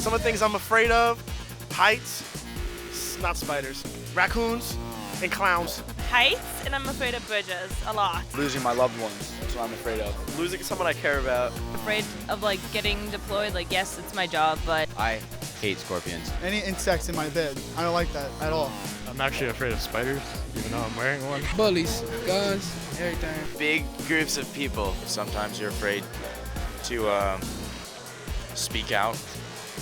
Some of the things I'm afraid of: heights, not spiders, raccoons, and clowns. Heights, and I'm afraid of bridges a lot. Losing my loved ones, that's what I'm afraid of. Losing someone I care about. Afraid of like getting deployed, like yes, it's my job, but I hate scorpions. Any insects in my bed, I don't like that at all. I'm actually afraid of spiders, even though I'm wearing one. Bullies, guns, everything. Big groups of people. Sometimes you're afraid to speak out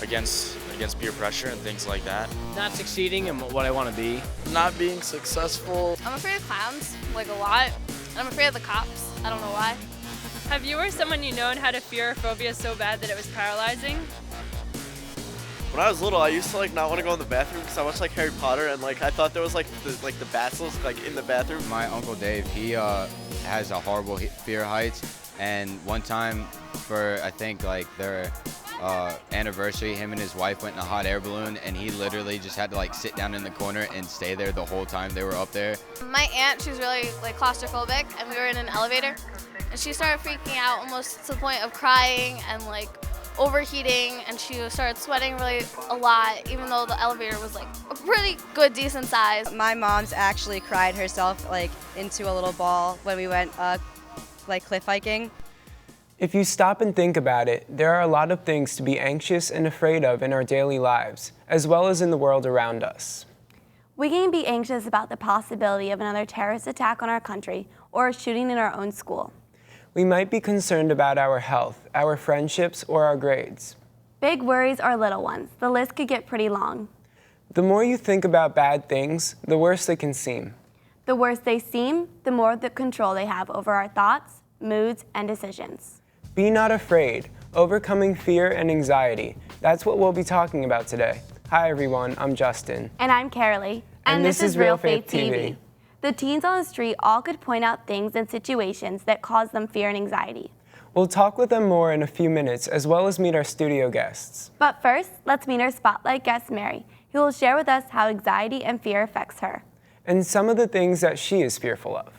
against peer pressure and things like that. Not succeeding in what I want to be. Not being successful. I'm afraid of clowns, like a lot. And I'm afraid of the cops. I don't know why. have you or someone you known had a fear or phobia so bad that it was paralyzing? When I was little, I used to like not want to go in the bathroom because I watched like Harry Potter and like I thought there was like the basilisk like in the bathroom. My Uncle Dave, he has a horrible fear of heights, and one time for I think like their anniversary, him and his wife went in a hot air balloon, and he literally just had to like sit down in the corner and stay there the whole time they were up there. My aunt, she's really like claustrophobic, and we were in an elevator, and she started freaking out almost to the point of crying and like overheating, and she started sweating really a lot, even though the elevator was like a pretty good, decent size. My mom's actually cried herself like into a little ball when we went like cliff hiking. If you stop and think about it, there are a lot of things to be anxious and afraid of in our daily lives, as well as in the world around us. We can be anxious about the possibility of another terrorist attack on our country or a shooting in our own school. We might be concerned about our health, our friendships, or our grades. Big worries or little ones, the list could get pretty long. The more you think about bad things, the worse they can seem. The worse they seem, the more the control they have over our thoughts, moods, and decisions. Be not afraid, overcoming fear and anxiety. That's what we'll be talking about today. Hi everyone, I'm Justin. And I'm Carolee. And this is Real Faith TV. The teens on the street all could point out things and situations that cause them fear and anxiety. We'll talk with them more in a few minutes, as well as meet our studio guests. But first, let's meet our spotlight guest, Mary, who will share with us how anxiety and fear affects her. And some of the things that she is fearful of.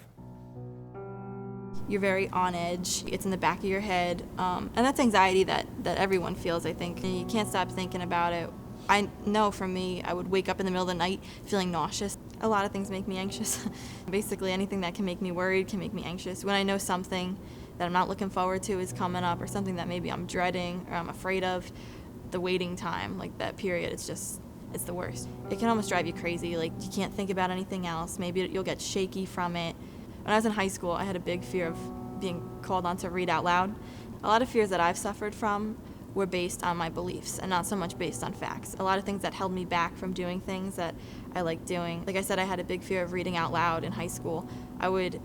You're very on edge. It's in the back of your head. And that's anxiety that everyone feels, I think. And you can't stop thinking about it. I know for me, I would wake up in the middle of the night feeling nauseous. A lot of things make me anxious. Basically, anything that can make me worried can make me anxious. When I know something that I'm not looking forward to is coming up, or something that maybe I'm dreading or I'm afraid of, the waiting time, like that period, it's the worst. It can almost drive you crazy. Like, you can't think about anything else. Maybe you'll get shaky from it. When I was in high school, I had a big fear of being called on to read out loud. A lot of fears that I've suffered from were based on my beliefs and not so much based on facts. A lot of things that held me back from doing things that I like doing. Like I said, I had a big fear of reading out loud in high school. I would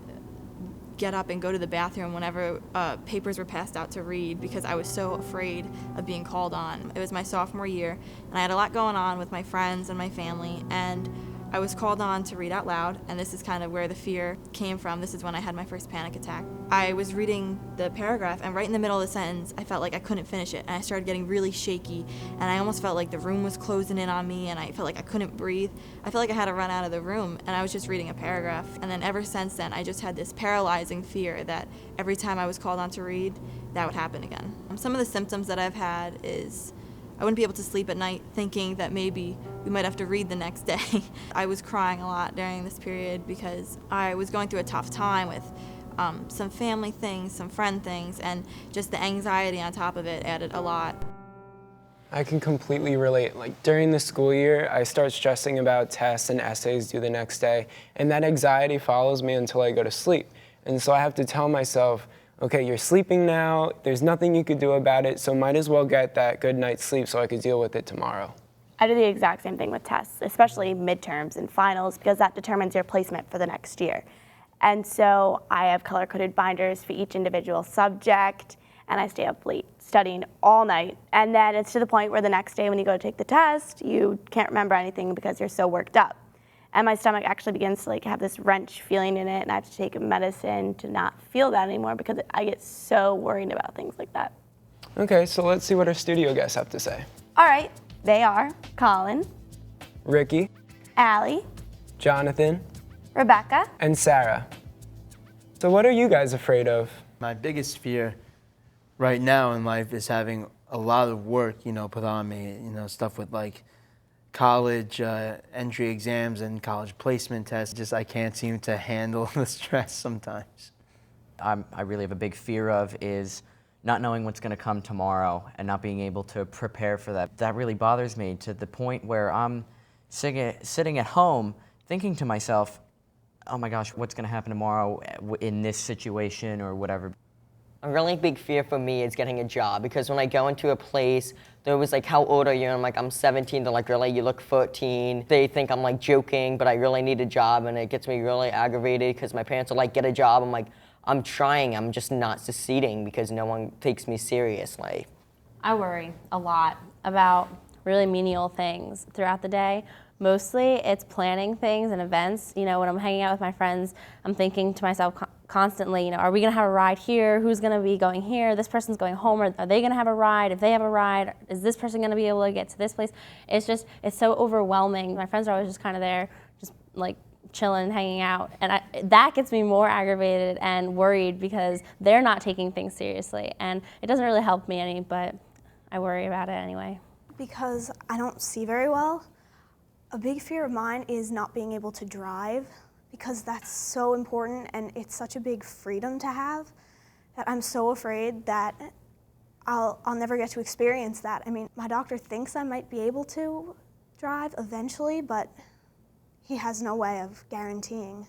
get up and go to the bathroom whenever papers were passed out to read because I was so afraid of being called on. It was my sophomore year, and I had a lot going on with my friends and my family, and I was called on to read out loud, and this is kind of where the fear came from. This is when I had my first panic attack. I was reading the paragraph, and right in the middle of the sentence, I felt like I couldn't finish it, and I started getting really shaky, and I almost felt like the room was closing in on me, and I felt like I couldn't breathe. I felt like I had to run out of the room, and I was just reading a paragraph. And then ever since then, I just had this paralyzing fear that every time I was called on to read, that would happen again. Some of the symptoms that I've had is I wouldn't be able to sleep at night thinking that maybe we might have to read the next day. I was crying a lot during this period because I was going through a tough time with some family things, some friend things, and just the anxiety on top of it added a lot. I can completely relate. Like during the school year, I start stressing about tests and essays due the next day, and that anxiety follows me until I go to sleep. And so I have to tell myself, okay, you're sleeping now, there's nothing you could do about it, so might as well get that good night's sleep so I could deal with it tomorrow. I do the exact same thing with tests, especially midterms and finals, because that determines your placement for the next year. And so I have color-coded binders for each individual subject, and I stay up late studying all night. And then it's to the point where the next day when you go to take the test, you can't remember anything because you're so worked up. And my stomach actually begins to like have this wrench feeling in it, and I have to take medicine to not feel that anymore because I get so worried about things like that. Okay, so let's see what our studio guests have to say. All right, they are Colin, Ricky, Allie, Jonathan, Rebecca, and Sarah. So what are you guys afraid of? My biggest fear right now in life is having a lot of work, you know, put on me, you know, stuff with like college entry exams and college placement tests. Just I can't seem to handle the stress sometimes. I really have a big fear of is not knowing what's going to come tomorrow and not being able to prepare for that. That really bothers me to the point where I'm sitting at home thinking to myself, oh my gosh, what's going to happen tomorrow in this situation or whatever. A really big fear for me is getting a job, because when I go into a place, they're always like, how old are you? And I'm like, I'm 17. They're like, really? You look 14. They think I'm like joking, but I really need a job, and it gets me really aggravated because my parents are like, get a job. I'm like, I'm trying, I'm just not succeeding because no one takes me seriously. I worry a lot about really menial things throughout the day. Mostly it's planning things and events. You know, when I'm hanging out with my friends, I'm thinking to myself constantly, you know, are we gonna have a ride here? Who's gonna be going here? This person's going home. Are they gonna have a ride? If they have a ride, is this person gonna be able to get to this place? It's so overwhelming. My friends are always just kind of there, just like chilling, hanging out. And that gets me more aggravated and worried because they're not taking things seriously. And it doesn't really help me any, but I worry about it anyway. Because I don't see very well. A big fear of mine is not being able to drive, because that's so important and it's such a big freedom to have that I'm so afraid that I'll never get to experience that. I mean, my doctor thinks I might be able to drive eventually, but he has no way of guaranteeing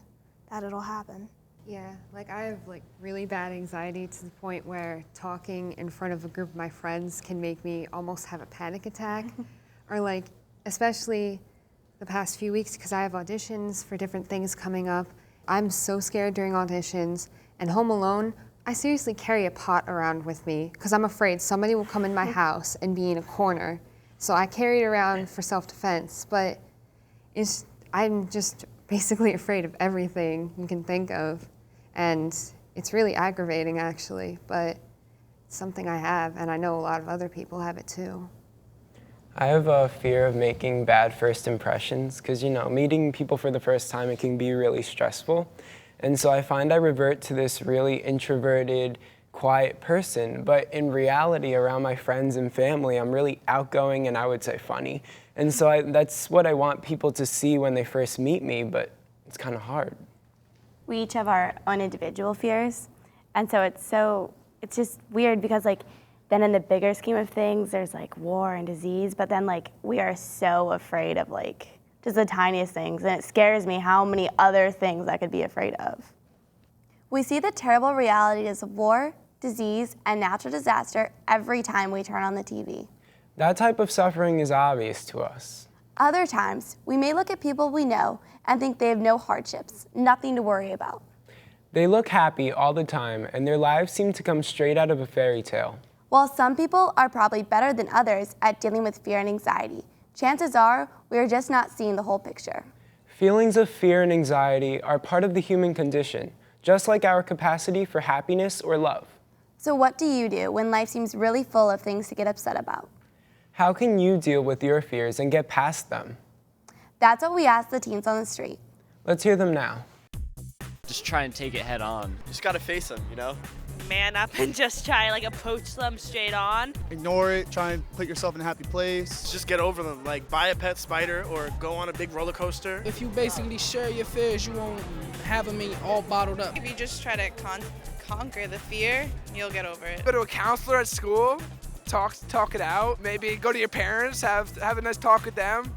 that it'll happen. Yeah, like I have like really bad anxiety to the point where talking in front of a group of my friends can make me almost have a panic attack. Or like, especially the past few weeks, because I have auditions for different things coming up. I'm so scared during auditions, and home alone, I seriously carry a pot around with me because I'm afraid somebody will come in my house and be in a corner. So I carry it around for self-defense, but I'm just basically afraid of everything you can think of. And it's really aggravating, actually, but it's something I have, and I know a lot of other people have it too. I have a fear of making bad first impressions because, you know, meeting people for the first time, it can be really stressful. And so I find I revert to this really introverted, quiet person, but in reality, around my friends and family, I'm really outgoing and I would say funny. And so that's what I want people to see when they first meet me, but it's kind of hard. We each have our own individual fears, and so it's just weird because like then in the bigger scheme of things, there's like war and disease, but then like we are so afraid of like just the tiniest things, and it scares me how many other things I could be afraid of. We see the terrible realities of war, disease, and natural disaster every time we turn on the TV. That type of suffering is obvious to us. Other times, we may look at people we know and think they have no hardships, nothing to worry about. They look happy all the time, and their lives seem to come straight out of a fairy tale. While some people are probably better than others at dealing with fear and anxiety, chances are we are just not seeing the whole picture. Feelings of fear and anxiety are part of the human condition, just like our capacity for happiness or love. So what do you do when life seems really full of things to get upset about? How can you deal with your fears and get past them? That's what we asked the teens on the street. Let's hear them now. Just try and take it head on. You just gotta face them, you know? Man up and just try like approach them straight on. Ignore it, try and put yourself in a happy place. Just get over them, like buy a pet spider or go on a big roller coaster. If you basically share your fears, you won't have them all bottled up. If you just try to conquer the fear, you'll get over it. Go to a counselor at school, talk it out. Maybe go to your parents, have a nice talk with them.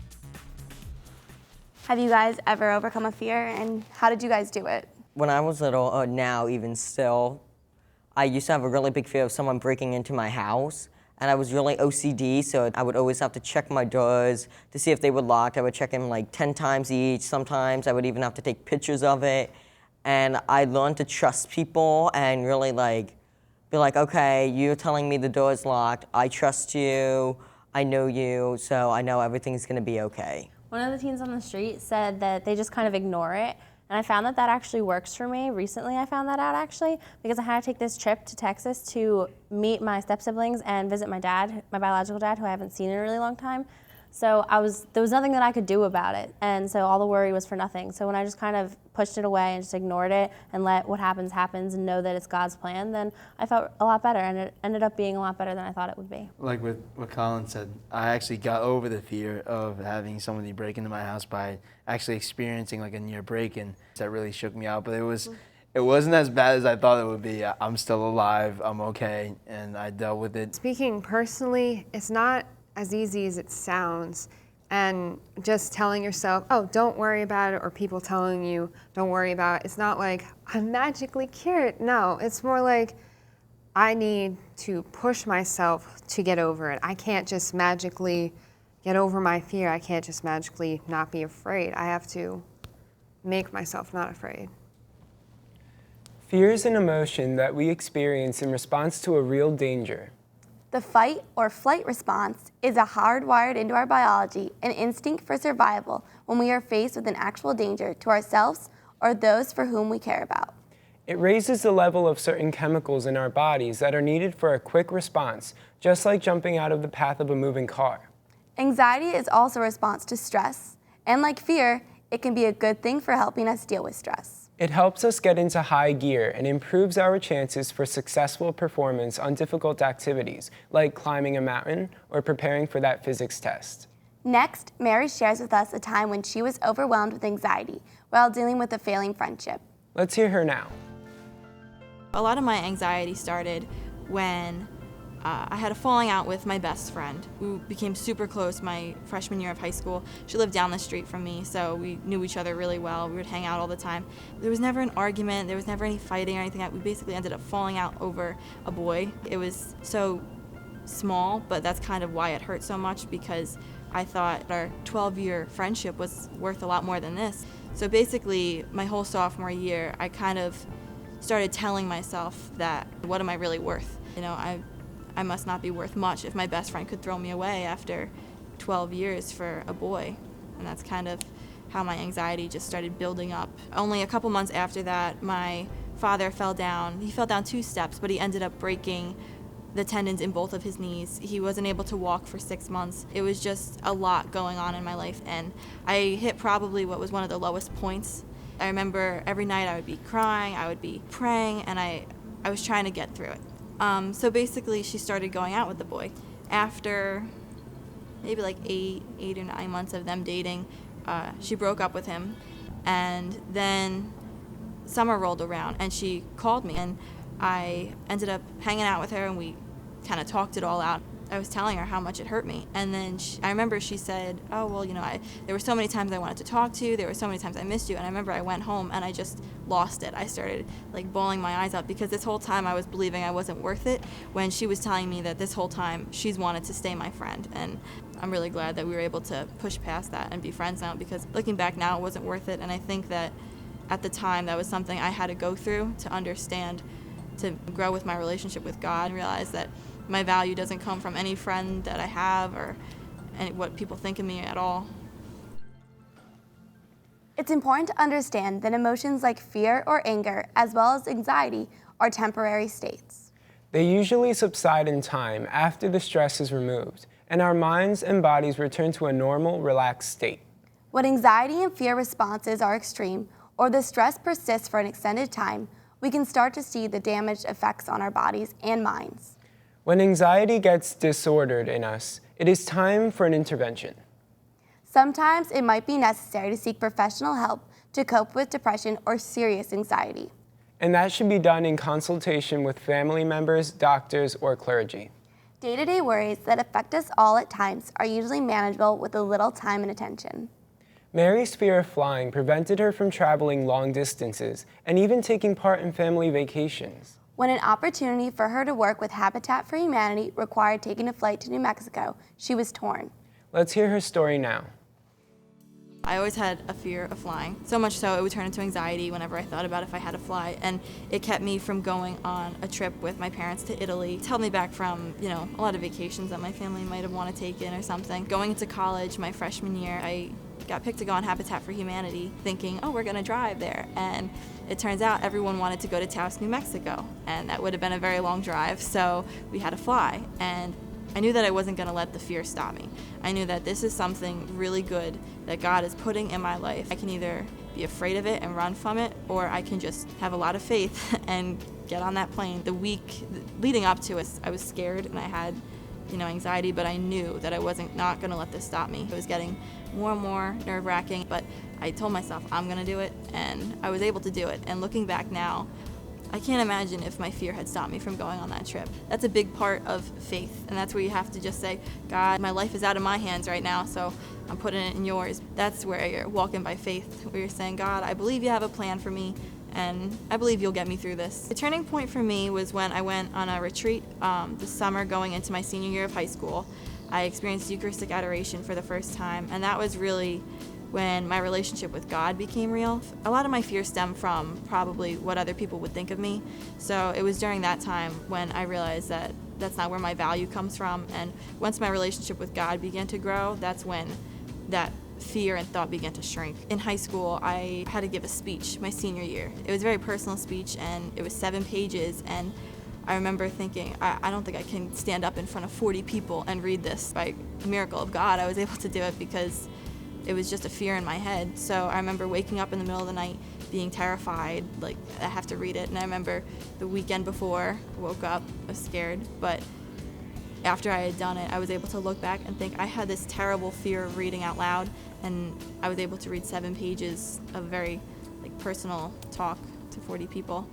Have you guys ever overcome a fear, and how did you guys do it? When I was little, or now even still, I used to have a really big fear of someone breaking into my house, and I was really OCD, so I would always have to check my doors to see if they were locked. I would check them like 10 times each. Sometimes I would even have to take pictures of it. And I learned to trust people and really like be like, okay, you're telling me the door's locked. I trust you. I know you, so I know everything's gonna be okay. One of the teens on the street said that they just kind of ignore it. And I found that that actually works for me. Recently I found that out actually, because I had to take this trip to Texas to meet my step-siblings and visit my dad, my biological dad, who I haven't seen in a really long time. So there was nothing that I could do about it. And so all the worry was for nothing. So when I just kind of pushed it away and just ignored it and let what happens happens and know that it's God's plan, then I felt a lot better, and it ended up being a lot better than I thought it would be. Like what Colin said, I actually got over the fear of having somebody break into my house by actually experiencing like a near break-in. That really shook me out, but it wasn't as bad as I thought it would be. I'm still alive, I'm okay, and I dealt with it. Speaking personally, it's not as easy as it sounds, and just telling yourself, oh, don't worry about it, or people telling you, don't worry about it. It's not like, I'm magically cured. No, it's more like, I need to push myself to get over it. I can't just magically get over my fear. I can't just magically not be afraid. I have to make myself not afraid. Fear is an emotion that we experience in response to a real danger. The fight or flight response is a hardwired into our biology, an instinct for survival when we are faced with an actual danger to ourselves or those for whom we care about. It raises the level of certain chemicals in our bodies that are needed for a quick response, just like jumping out of the path of a moving car. Anxiety is also a response to stress, and like fear, it can be a good thing for helping us deal with stress. It helps us get into high gear and improves our chances for successful performance on difficult activities, like climbing a mountain or preparing for that physics test. Next, Mary shares with us a time when she was overwhelmed with anxiety while dealing with a failing friendship. Let's hear her now. A lot of my anxiety started when I had a falling out with my best friend. We became super close my freshman year of high school. She lived down the street from me, so we knew each other really well. We would hang out all the time. There was never an argument, there was never any fighting or anything. We basically ended up falling out over a boy. It was so small, but that's kind of why it hurt so much, because I thought our 12-year friendship was worth a lot more than this. So basically, my whole sophomore year, I kind of started telling myself that, what am I really worth? You know, I must not be worth much if my best friend could throw me away after 12 years for a boy. And that's kind of how my anxiety just started building up. Only a couple months after that, my father fell down. He fell down 2 steps, but he ended up breaking the tendons in both of his knees. He wasn't able to walk for 6 months. It was just a lot going on in my life, and I hit probably what was one of the lowest points. I remember every night I would be crying, I would be praying, and I was trying to get through it. So basically, she started going out with the boy. After maybe like 8 or 9 months of them dating, she broke up with him. And then summer rolled around, and she called me, and I ended up hanging out with her, and we kind of talked it all out. I was telling her how much it hurt me. And then I remember she said, oh, well, you know, there were so many times I wanted to talk to you. There were so many times I missed you. And I remember I went home and I just lost it. I started like bawling my eyes out, because this whole time I was believing I wasn't worth it, when she was telling me that this whole time she's wanted to stay my friend. And I'm really glad that we were able to push past that and be friends now, because looking back now, it wasn't worth it. And I think that at the time that was something I had to go through to understand, to grow with my relationship with God, and realize that my value doesn't come from any friend that I have or what people think of me at all. It's important to understand that emotions like fear or anger, as well as anxiety, are temporary states. They usually subside in time after the stress is removed, and our minds and bodies return to a normal, relaxed state. When anxiety and fear responses are extreme, or the stress persists for an extended time, we can start to see the damaged effects on our bodies and minds. When anxiety gets disordered in us, it is time for an intervention. Sometimes it might be necessary to seek professional help to cope with depression or serious anxiety. And that should be done in consultation with family members, doctors, or clergy. Day-to-day worries that affect us all at times are usually manageable with a little time and attention. Mary's fear of flying prevented her from traveling long distances and even taking part in family vacations. When an opportunity for her to work with Habitat for Humanity required taking a flight to New Mexico, she was torn. Let's hear her story now. I always had a fear of flying, so much so it would turn into anxiety whenever I thought about if I had to fly, and it kept me from going on a trip with my parents to Italy. It held me back from, you know, a lot of vacations that my family might have wanted to take in or something. Going into college my freshman year, I got picked to go on Habitat for Humanity, thinking, oh, we're gonna drive there. And it turns out everyone wanted to go to Taos, New Mexico, and that would have been a very long drive, so we had to fly. And I knew that I wasn't going to let the fear stop me. I knew that this is something really good that God is putting in my life. I can either be afraid of it and run from it, or I can just have a lot of faith and get on that plane. The week leading up to it, I was scared and I had anxiety, but I knew that I wasn't not going to let this stop me. It was getting more and more nerve-wracking, but I told myself I'm going to do it, and I was able to do it. And looking back now, I can't imagine if my fear had stopped me from going on that trip. That's a big part of faith, and that's where you have to just say, God, my life is out of my hands right now, so I'm putting it in yours. That's where you're walking by faith, where you're saying, God, I believe you have a plan for me, and I believe you'll get me through this. The turning point for me was when I went on a retreat this summer going into my senior year of high school. I experienced Eucharistic adoration for the first time, and that was really when my relationship with God became real. A lot of my fear stemmed from probably what other people would think of me. So it was during that time when I realized that that's not where my value comes from. And once my relationship with God began to grow, that's when that fear and thought began to shrink. In high school, I had to give a speech my senior year. It was a very personal speech, and it was 7 pages. And I remember thinking, I don't think I can stand up in front of 40 people and read this. By a miracle of God, I was able to do it because it was just a fear in my head. So I remember waking up in the middle of the night being terrified, like I have to read it. And I remember the weekend before, I woke up, I was scared, but after I had done it, I was able to look back and think I had this terrible fear of reading out loud, and I was able to read 7 pages of very personal talk to 40 people.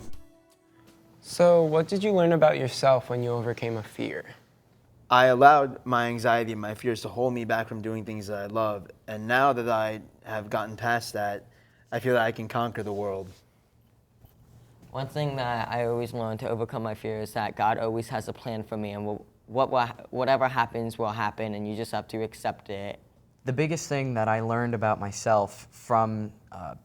So what did you learn about yourself when you overcame a fear? I allowed my anxiety and my fears to hold me back from doing things that I love. And now that I have gotten past that, I feel that I can conquer the world. One thing that I always learned to overcome my fear is that God always has a plan for me, and whatever happens will happen, and you just have to accept it. The biggest thing that I learned about myself from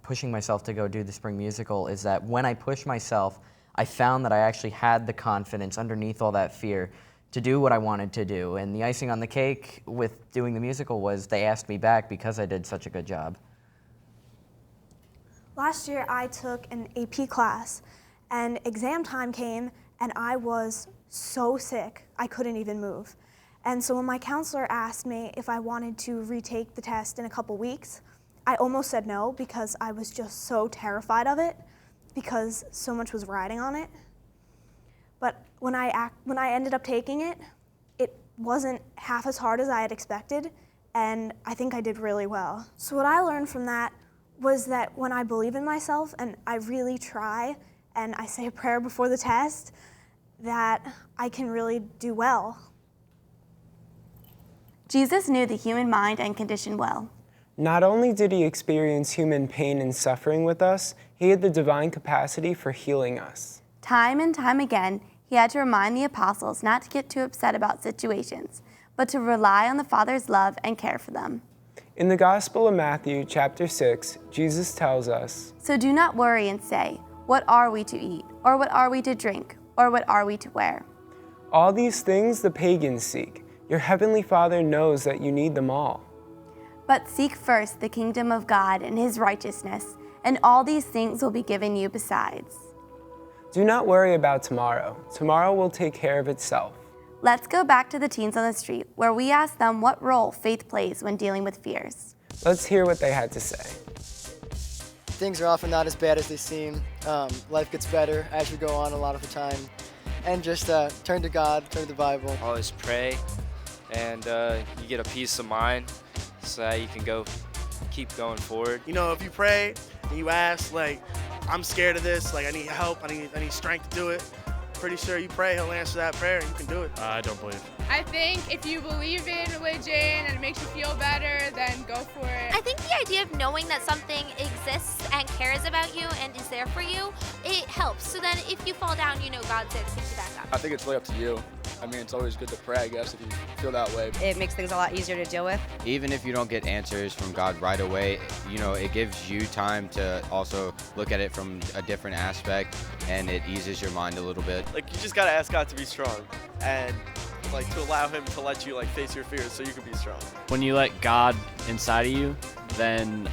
pushing myself to go do the spring musical is that when I pushed myself, I found that I actually had the confidence underneath all that fear to do what I wanted to do. And the icing on the cake with doing the musical was they asked me back because I did such a good job. Last year I took an AP class, and exam time came and I was so sick I couldn't even move. And so when my counselor asked me if I wanted to retake the test in a couple weeks, I almost said no because I was just so terrified of it because so much was riding on it. But when I ended up taking it, it wasn't half as hard as I had expected, and I think I did really well. So what I learned from that was that when I believe in myself and I really try and I say a prayer before the test, that I can really do well. Jesus knew the human mind and condition well. Not only did he experience human pain and suffering with us, he had the divine capacity for healing us. Time and time again, he had to remind the apostles not to get too upset about situations, but to rely on the Father's love and care for them. In the Gospel of Matthew, chapter 6, Jesus tells us, "So do not worry and say, 'What are we to eat?' or 'What are we to drink?' or 'What are we to wear?' All these things the pagans seek. Your heavenly Father knows that you need them all. But seek first the kingdom of God and his righteousness, and all these things will be given you besides." Do not worry about tomorrow. Tomorrow will take care of itself. Let's go back to the teens on the street, where we asked them what role faith plays when dealing with fears. Let's hear what they had to say. Things are often not as bad as they seem. Life gets better as we go on a lot of the time. And just turn to God, turn to the Bible. Always pray, and you get a peace of mind so that you can keep going forward. You know, if you pray and you ask, I'm scared of this, I need help, I need strength to do it, pretty sure you pray, he'll answer that prayer and you can do it. I don't believe. I think if you believe in religion and it makes you feel better, then go for it. I think the idea of knowing that something exists and cares about you and is there for you, it helps. So then if you fall down, you know God's there to pick you back up. I think it's really up to you. I mean, it's always good to pray, I guess, if you feel that way. It makes things a lot easier to deal with. Even if you don't get answers from God right away, it gives you time to also look at it from a different aspect, and it eases your mind a little bit. You just gotta ask God to be strong and to allow him to let you face your fears so you can be strong. When you let God inside of you, then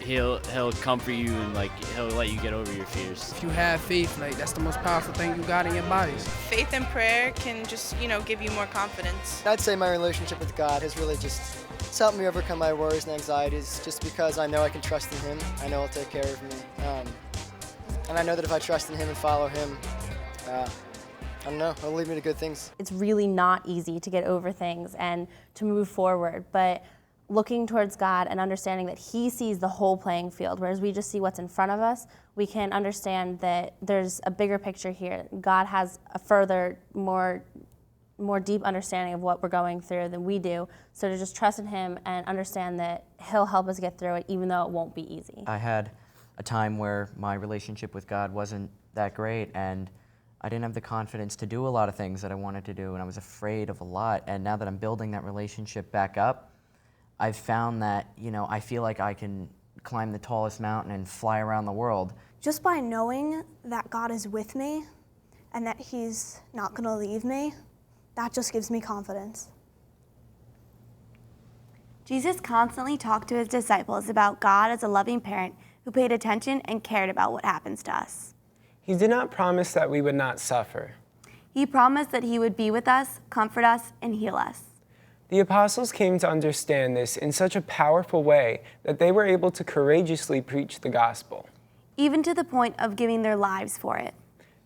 he'll comfort you and like he'll let you get over your fears. If you have faith, like that's the most powerful thing you got in your bodies. Faith and prayer can just, give you more confidence. I'd say my relationship with God has really just helped me overcome my worries and anxieties just because I know I can trust in Him. I know He'll take care of me. And I know that if I trust in Him and follow Him, I don't know, He'll lead me to good things. It's really not easy to get over things and to move forward, but looking towards God and understanding that He sees the whole playing field, whereas we just see what's in front of us, we can understand that there's a bigger picture here. God has a further, more deep understanding of what we're going through than we do. So to just trust in Him and understand that He'll help us get through it, even though it won't be easy. I had a time where my relationship with God wasn't that great, and I didn't have the confidence to do a lot of things that I wanted to do, and I was afraid of a lot. And now that I'm building that relationship back up, I've found that, I feel like I can climb the tallest mountain and fly around the world. Just by knowing that God is with me and that He's not going to leave me, that just gives me confidence. Jesus constantly talked to His disciples about God as a loving parent who paid attention and cared about what happens to us. He did not promise that we would not suffer. He promised that He would be with us, comfort us, and heal us. The apostles came to understand this in such a powerful way that they were able to courageously preach the gospel, even to the point of giving their lives for it.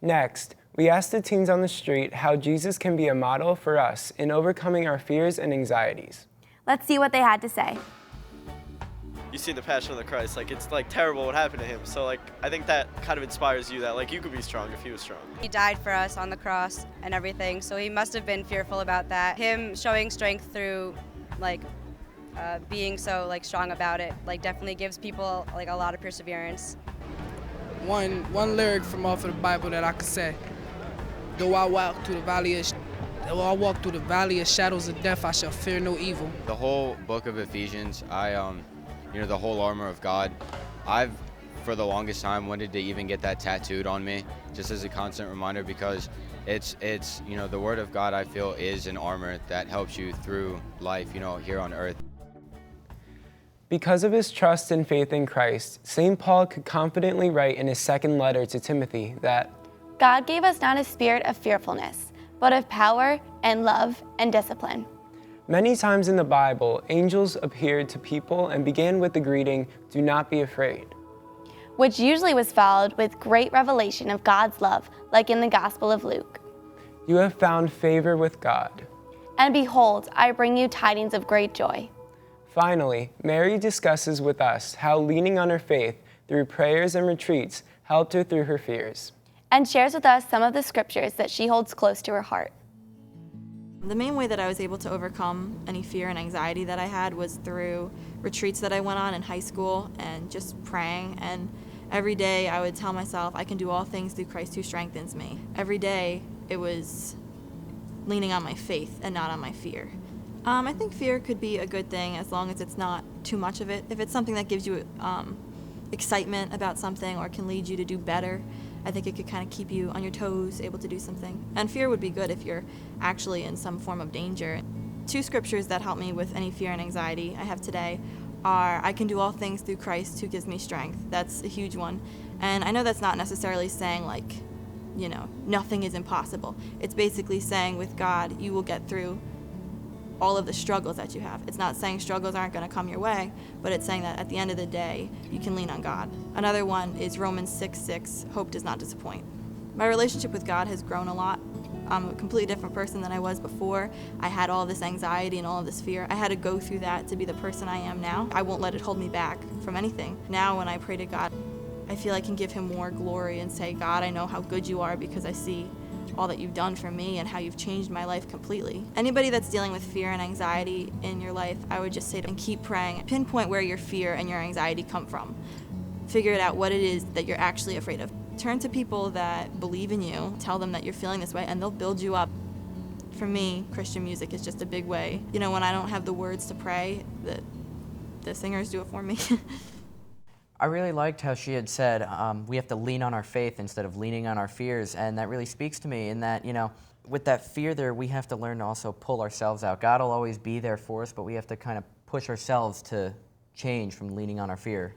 Next, we asked the teens on the street how Jesus can be a model for us in overcoming our fears and anxieties. Let's see what they had to say. You see the passion of the Christ, it's terrible what happened to Him. So I think that kind of inspires you that you could be strong if He was strong. He died for us on the cross and everything, so He must have been fearful about that. Him showing strength through being so strong about it definitely gives people a lot of perseverance. One lyric from off of the Bible that I could say: though I walk through the valley of shadows of death, I shall fear no evil. The whole book of Ephesians, the whole armor of God, I've, for the longest time, wanted to even get that tattooed on me, just as a constant reminder, because it's the Word of God, I feel, is an armor that helps you through life, here on earth. Because of his trust and faith in Christ, St. Paul could confidently write in his second letter to Timothy that God gave us not a spirit of fearfulness, but of power and love and discipline. Many times in the Bible, angels appeared to people and began with the greeting, "Do not be afraid," which usually was followed with great revelation of God's love, like in the Gospel of Luke. You have found favor with God. And behold, I bring you tidings of great joy. Finally, Mary discusses with us how leaning on her faith through prayers and retreats helped her through her fears. And shares with us some of the scriptures that she holds close to her heart. The main way that I was able to overcome any fear and anxiety that I had was through retreats that I went on in high school and just praying. And every day I would tell myself, I can do all things through Christ who strengthens me. Every day it was leaning on my faith and not on my fear. I think fear could be a good thing as long as it's not too much of it. If it's something that gives you excitement about something or can lead you to do better, I think it could kind of keep you on your toes, able to do something. And fear would be good if you're actually in some form of danger. Two scriptures that help me with any fear and anxiety I have today are, I can do all things through Christ who gives me strength. That's a huge one. And I know that's not necessarily saying nothing is impossible. It's basically saying with God, you will get through all of the struggles that you have. It's not saying struggles aren't going to come your way, but it's saying that at the end of the day, you can lean on God. Another one is Romans 6:6, hope does not disappoint. My relationship with God has grown a lot. I'm a completely different person than I was before. I had all this anxiety and all of this fear. I had to go through that to be the person I am now. I won't let it hold me back from anything. Now when I pray to God, I feel I can give him more glory and say, God, I know how good you are because I see all that you've done for me and how you've changed my life completely. Anybody that's dealing with fear and anxiety in your life, I would just say to them, keep praying. Pinpoint where your fear and your anxiety come from. Figure it out what it is that you're actually afraid of. Turn to people that believe in you, tell them that you're feeling this way, and they'll build you up. For me, Christian music is just a big way. When I don't have the words to pray, the singers do it for me. I really liked how she had said we have to lean on our faith instead of leaning on our fears, and that really speaks to me in that, with that fear there, we have to learn to also pull ourselves out. God will always be there for us, but we have to kind of push ourselves to change from leaning on our fear.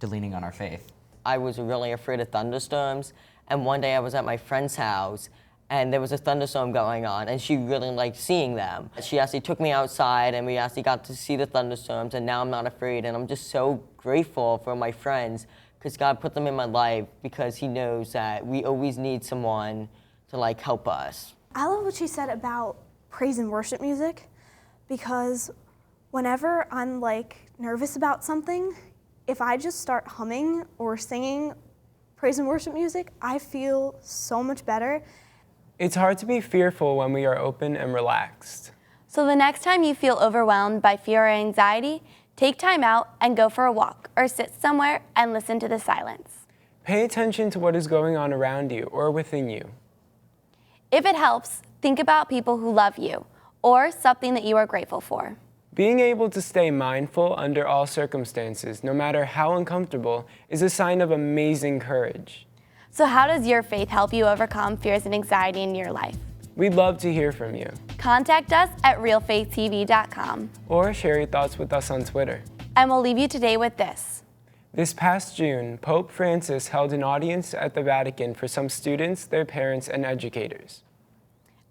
leaning on our faith. I was really afraid of thunderstorms, and one day I was at my friend's house, and there was a thunderstorm going on, and she really liked seeing them. She actually took me outside, and we actually got to see the thunderstorms, and now I'm not afraid, and I'm just so grateful for my friends, because God put them in my life, because he knows that we always need someone to like help us. I love what she said about praise and worship music, because whenever I'm like nervous about something, if I just start humming or singing praise and worship music, I feel so much better. It's hard to be fearful when we are open and relaxed. So the next time you feel overwhelmed by fear or anxiety, take time out and go for a walk or sit somewhere and listen to the silence. Pay attention to what is going on around you or within you. If it helps, think about people who love you or something that you are grateful for. Being able to stay mindful under all circumstances, no matter how uncomfortable, is a sign of amazing courage. So how does your faith help you overcome fears and anxiety in your life? We'd love to hear from you. Contact us at realfaithtv.com. Or share your thoughts with us on Twitter. And we'll leave you today with this. This past June, Pope Francis held an audience at the Vatican for some students, their parents, and educators.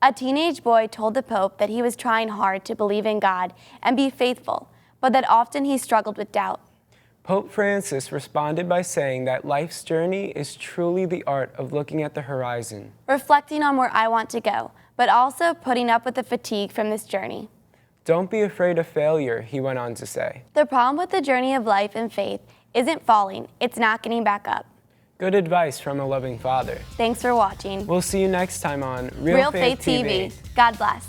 A teenage boy told the Pope that he was trying hard to believe in God and be faithful, but that often he struggled with doubt. Pope Francis responded by saying that life's journey is truly the art of looking at the horizon. Reflecting on where I want to go, but also putting up with the fatigue from this journey. Don't be afraid of failure, he went on to say. The problem with the journey of life and faith isn't falling, it's not getting back up. Good advice from a loving father. Thanks for watching. We'll see you next time on Real Faith TV. God bless.